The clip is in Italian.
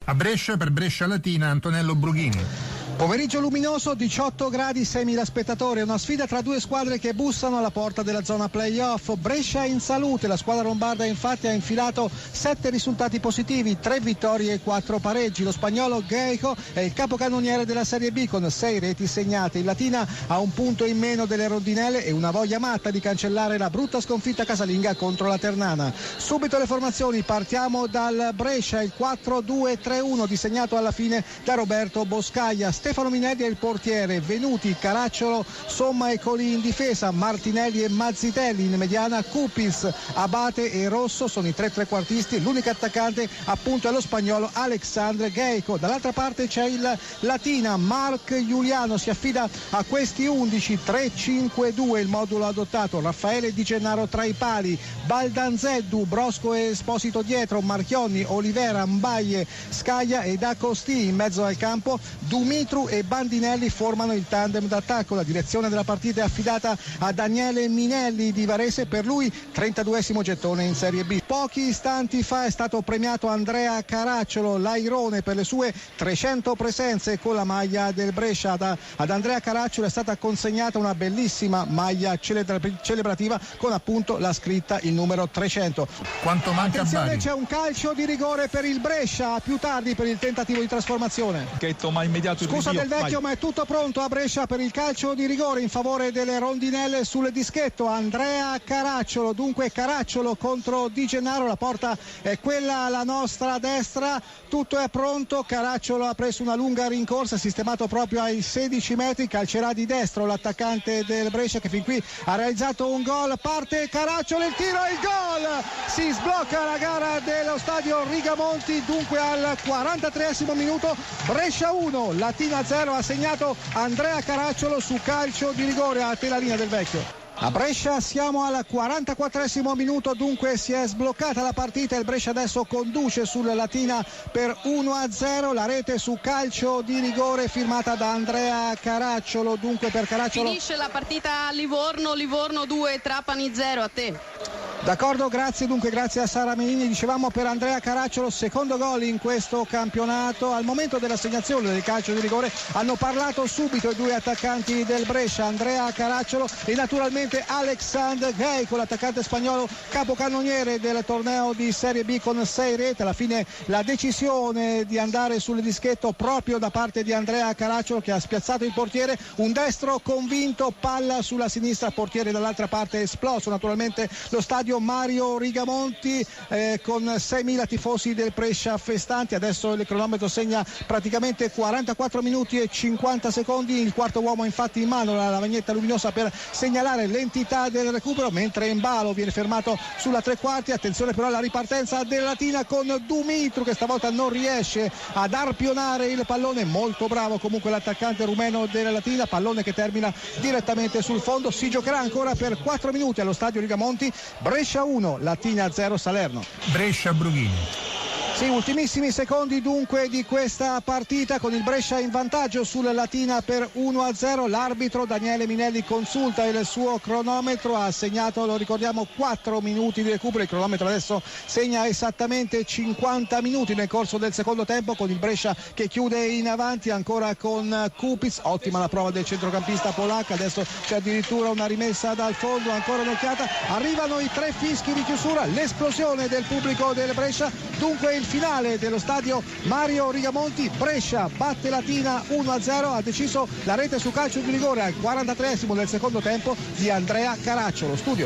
A Brescia, per Brescia Latina, Antonello Brughini. Pomeriggio luminoso, 18 gradi, 6.000 spettatori, una sfida tra due squadre che bussano alla porta della zona playoff. Brescia in salute, la squadra lombarda infatti ha infilato 7 risultati positivi, 3 vittorie e 4 pareggi. Lo spagnolo Geico è il capocannoniere della Serie B con 6 reti segnate. Il Latina ha un punto in meno delle rondinelle e una voglia matta di cancellare la brutta sconfitta casalinga contro la Ternana. Subito le formazioni, partiamo dal Brescia, il 4-2-3-1 disegnato alla fine da Roberto Boscaglia. Stefano Minelli è il portiere, Venuti, Caracciolo, Somma e Colì in difesa, Martinelli e Mazzitelli in mediana, Cupis, Abate e Rosso sono i 3 trequartisti, l'unico attaccante appunto è lo spagnolo Alexandre Geico. Dall'altra parte c'è il Latina, Marc Giuliano si affida a questi 11, 3-5-2 il modulo adottato, Raffaele Di Gennaro tra i pali, Baldanzeddu, Brosco e Esposito dietro, Marchionni, Olivera, Mbaie, Scaglia e D'Acosti in mezzo al campo, Dumitru e Bandinelli formano il tandem d'attacco. La direzione della partita è affidata a Daniele Minelli di Varese, per lui 32esimo gettone in Serie B. Pochi istanti fa è stato premiato Andrea Caracciolo, l'airone, per le sue 300 presenze con la maglia del Brescia. Ad Andrea Caracciolo è stata consegnata una bellissima maglia celebrativa con appunto la scritta, il numero 300. Quanto manca a Bari? C'è un calcio di rigore per il Brescia, più tardi per il tentativo di trasformazione. Ma immediato Scusa del vecchio, ma è tutto pronto a Brescia per il calcio di rigore in favore delle rondinelle sul dischetto. Andrea Caracciolo, dunque Caracciolo contro Di Gennaro, la porta è quella alla nostra destra, tutto è pronto. Caracciolo ha preso una lunga rincorsa, sistemato proprio ai 16 metri, calcerà di destro l'attaccante del Brescia che fin qui ha realizzato un gol. Parte Caracciolo, il tiro e il gol, si sblocca la gara dello stadio Rigamonti. Dunque al 43esimo minuto Brescia 1, Latina 0, ha segnato Andrea Caracciolo su calcio di rigore a telalina del vecchio. A Brescia siamo al 44esimo minuto, dunque si è sbloccata la partita, il Brescia adesso conduce sul Latina per 1-0, la rete su calcio di rigore firmata da Andrea Caracciolo. Dunque per Caracciolo finisce la partita a Livorno 2, Trapani 0, a te. D'accordo, grazie. Dunque grazie a Sara Menini. Dicevamo per Andrea Caracciolo, secondo gol in questo campionato. Al momento dell'assegnazione del calcio di rigore hanno parlato subito i due attaccanti del Brescia, Andrea Caracciolo e naturalmente Alexandre Geico, l'attaccante spagnolo capocannoniere del torneo di Serie B con 6 reti. Alla fine la decisione di andare sul dischetto proprio da parte di Andrea Caracciolo, che ha spiazzato il portiere, un destro convinto, palla sulla sinistra, portiere dall'altra parte esploso. Naturalmente lo stadio Mario Rigamonti con 6.000 tifosi del Brescia festanti. Adesso il cronometro segna praticamente 44 minuti e 50 secondi. Il quarto uomo infatti in mano la lavagnetta luminosa per segnalare l'entità del recupero, mentre Embalo viene fermato sulla tre quarti. Attenzione però alla ripartenza della Latina con Dumitru, che stavolta non riesce ad arpionare il pallone. Molto bravo comunque l'attaccante rumeno della Latina, pallone che termina direttamente sul fondo. Si giocherà ancora per 4 minuti allo stadio Rigamonti. Brescia 1, Latina 0, Salerno. Brescia Brughini. Sì, ultimissimi secondi dunque di questa partita, con il Brescia in vantaggio sulla Latina per 1-0. L'arbitro Daniele Minelli consulta il suo cronometro, ha segnato, lo ricordiamo, 4 minuti di recupero. Il cronometro adesso segna esattamente 50 minuti nel corso del secondo tempo, con il Brescia che chiude in avanti ancora con Kupic. Ottima la prova del centrocampista polacco, adesso c'è addirittura una rimessa dal fondo, ancora un'occhiata, arrivano i 3 fischi di chiusura, l'esplosione del pubblico del Brescia. Dunque il finale dello stadio Mario Rigamonti, Brescia batte Latina 1-0, ha deciso la rete su calcio di rigore al 43esimo del secondo tempo di Andrea Caracciolo. Studio.